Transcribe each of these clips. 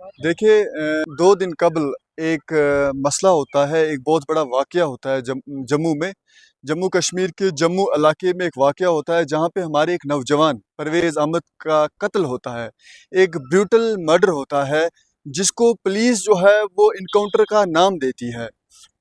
देखिए 2 दिन कबल एक मसला होता है, एक बहुत बड़ा वाक़या होता है जम्मू में। जम्मू कश्मीर के जम्मू इलाके में एक वाक़या होता है जहाँ पे हमारे एक नौजवान परवेज़ अहमद का कत्ल होता है। एक ब्रूटल मर्डर होता है जिसको पुलिस जो है वो एनकाउंटर का नाम देती है।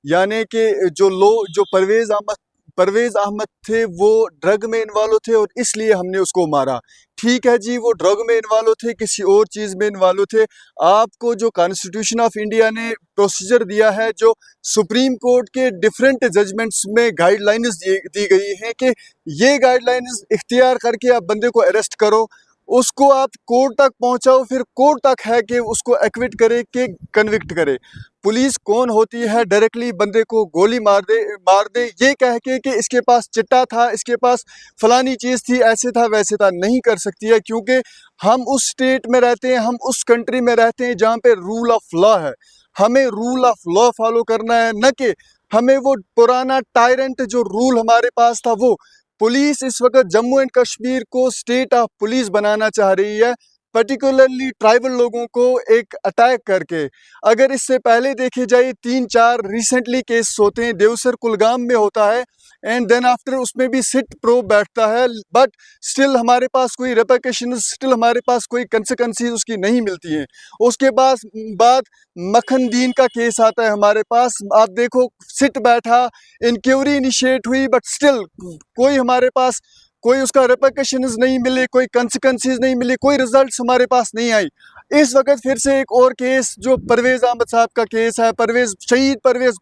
यानी कि जो परवेज़ अहमद थे वो ड्रग में इन्वॉल्व थे और इसलिए हमने उसको मारा। ठीक है जी, वो ड्रग में इन्वॉल्व थे, किसी और चीज़ में इन्वॉल्व थे। आपको जो कॉन्स्टिट्यूशन ऑफ इंडिया ने प्रोसीजर दिया है, जो सुप्रीम कोर्ट के डिफरेंट जजमेंट्स में गाइडलाइंस दी गई हैं कि ये गाइडलाइंस इख्तियार करके आप बंदे को अरेस्ट करो, उसको आप कोर्ट तक पहुंचाओ, फिर कोर्ट तक है कि उसको एक्विट करे कि कन्विक्ट करे। पुलिस कौन होती है डायरेक्टली बंदे को गोली मार दे ये कह के कि इसके पास चिट्टा था, इसके पास फलानी चीज़ थी, ऐसे था वैसे था, नहीं कर सकती है। क्योंकि हम उस स्टेट में रहते हैं, हम उस कंट्री में रहते हैं जहाँ पे रूल ऑफ लॉ है। हमें रूल ऑफ लॉ फॉलो करना है, न कि हमें वो पुराना टायरेंट जो रूल हमारे पास था वो। पुलिस इस वक्त जम्मू एंड कश्मीर को स्टेट ऑफ पुलिस बनाना चाह रही है, पर्टिकुलरली ट्राइबल लोगों को एक अटैक करके। अगर इससे पहले देखे जाए 3-4 रिसेंटली केस होते हैं, देवसर कुलगाम में होता है एंड देन आफ्टर उसमें भी सिट प्रो बैठता है, बट स्टिल हमारे पास कोई रिपरकशन, स्टिल हमारे पास कोई कंसिक्वेंसीज उसकी नहीं मिलती हैं। उसके बाद मक्खन दीन का केस आता है हमारे पास, आप देखो सिट बैठा, इंक्वायरी इनिशिएट हुई, बट स्टिल कोई हमारे पास कोई उसका रिपरकशंस नहीं मिले, कोई कंसिक्वेंसीज नहीं मिले, कोई रिजल्ट्स हमारे पास नहीं आई। इस वक्त फिर से एक और केस जो परवेज़ अहमद साहब का केस है, शहीद परवेज़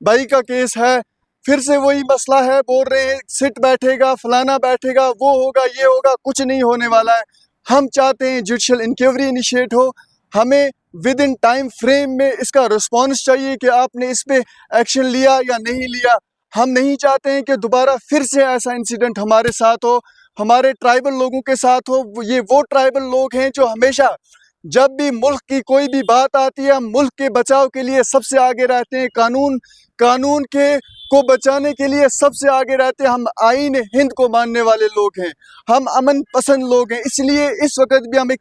भाई का केस है। फिर से वही मसला है, बोल रहे हैं सिट बैठेगा, फलाना बैठेगा, वो होगा, ये होगा, कुछ नहीं होने वाला है। हम चाहते हैं जुडिशल इंक्वायरी इनिशिएट हो, हमें विद इन टाइम फ्रेम में इसका रिस्पॉन्स चाहिए कि आपने इस पे एक्शन लिया या नहीं लिया। हम नहीं चाहते हैं कि दोबारा फिर से ऐसा इंसिडेंट हमारे साथ हो, हमारे ट्राइबल लोगों के साथ हो। ये वो ट्राइबल लोग हैं जो हमेशा जब भी मुल्क की कोई भी बात आती है, हम मुल्क के बचाव के लिए सबसे आगे रहते हैं, कानून के को बचाने के लिए सबसे आगे रहते हैं। हम आईन हिंद को मानने वाले लोग हैं, हम अमन पसंद लोग हैं। इसलिए इस वक्त भी हम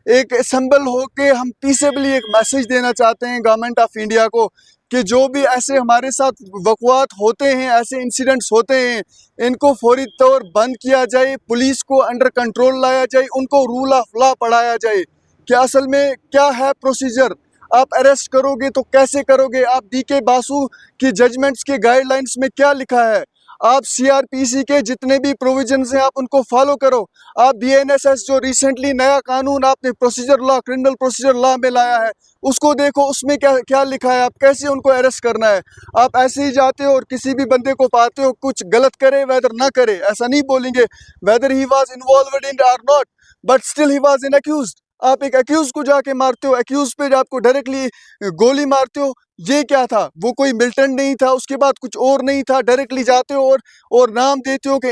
एक असम्बल होके हम पीसेबली एक मैसेज देना चाहते हैं गवर्नमेंट ऑफ इंडिया को कि जो भी ऐसे हमारे साथ वक़्वात होते हैं, ऐसे इंसिडेंट्स होते हैं, इनको फौरी तौर बंद किया जाए, पुलिस को अंडर कंट्रोल लाया जाए, उनको रूल ऑफ लॉ पढ़ाया जाए कि असल में क्या है प्रोसीजर। आप अरेस्ट करोगे तो कैसे करोगे, आप DK बासु की जजमेंट्स के गाइडलाइंस में क्या लिखा है, आप CRPC के जितने भी प्रोविजंस हैं आप उनको फॉलो करो। आप BNSS जो रिसेंटली नया कानून आपने procedure law, criminal procedure law में लाया है, उसको देखो, उसमें क्या क्या लिखा है, आप कैसे उनको अरेस्ट करना है। आप ऐसे ही जाते हो और किसी भी बंदे को पाते हो कुछ गलत करे वेदर ना करे, ऐसा नहीं बोलेंगे whether he was involved in or not, but still he was an accused. आप एक अक्यूज को जाके मारते हो, अक्यूज पे आपको डायरेक्टली गोली मारते हो। ये क्या था, वो कोई मिलिटेंट नहीं था, उसके बाद कुछ और नहीं था, डायरेक्टली जाते हो और नाम देते हो कि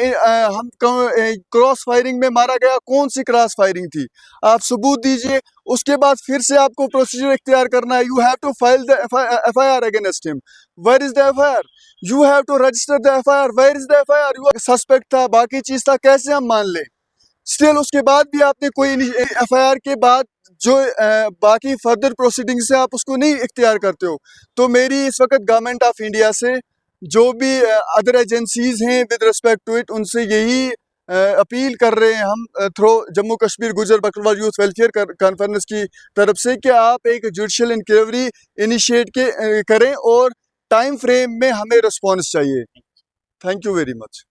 हम क्रॉस फायरिंग में मारा गया। कौन सी क्रॉस फायरिंग थी, आप सबूत दीजिए। उसके बाद फिर से आपको प्रोसीजर इख्तियार करना है, you have to file the FIR against him. Where is the FIR? You have to register the FIR। Where is the FIR? You suspect था, बाकी चीज था, कैसे हम मान लें। स्टिल उसके बाद भी आपने कोई FIR के बाद जो बाकी फर्दर प्रोसीडिंग्स है आप उसको नहीं इख्तियार करते हो। तो मेरी इस वक्त गवर्नमेंट ऑफ इंडिया से जो भी अदर एजेंसीज हैं विद रिस्पेक्ट टू इट, उनसे यही अपील कर रहे हैं हम थ्रू जम्मू कश्मीर गुजर बकरवाल यूथ वेलफेयर कॉन्फ्रेंस की तरफ से कि आप एक जुडिशल इंक्वायरी इनिशिएट करें और टाइम फ्रेम में हमें रिस्पॉन्स चाहिए। Thank you very much.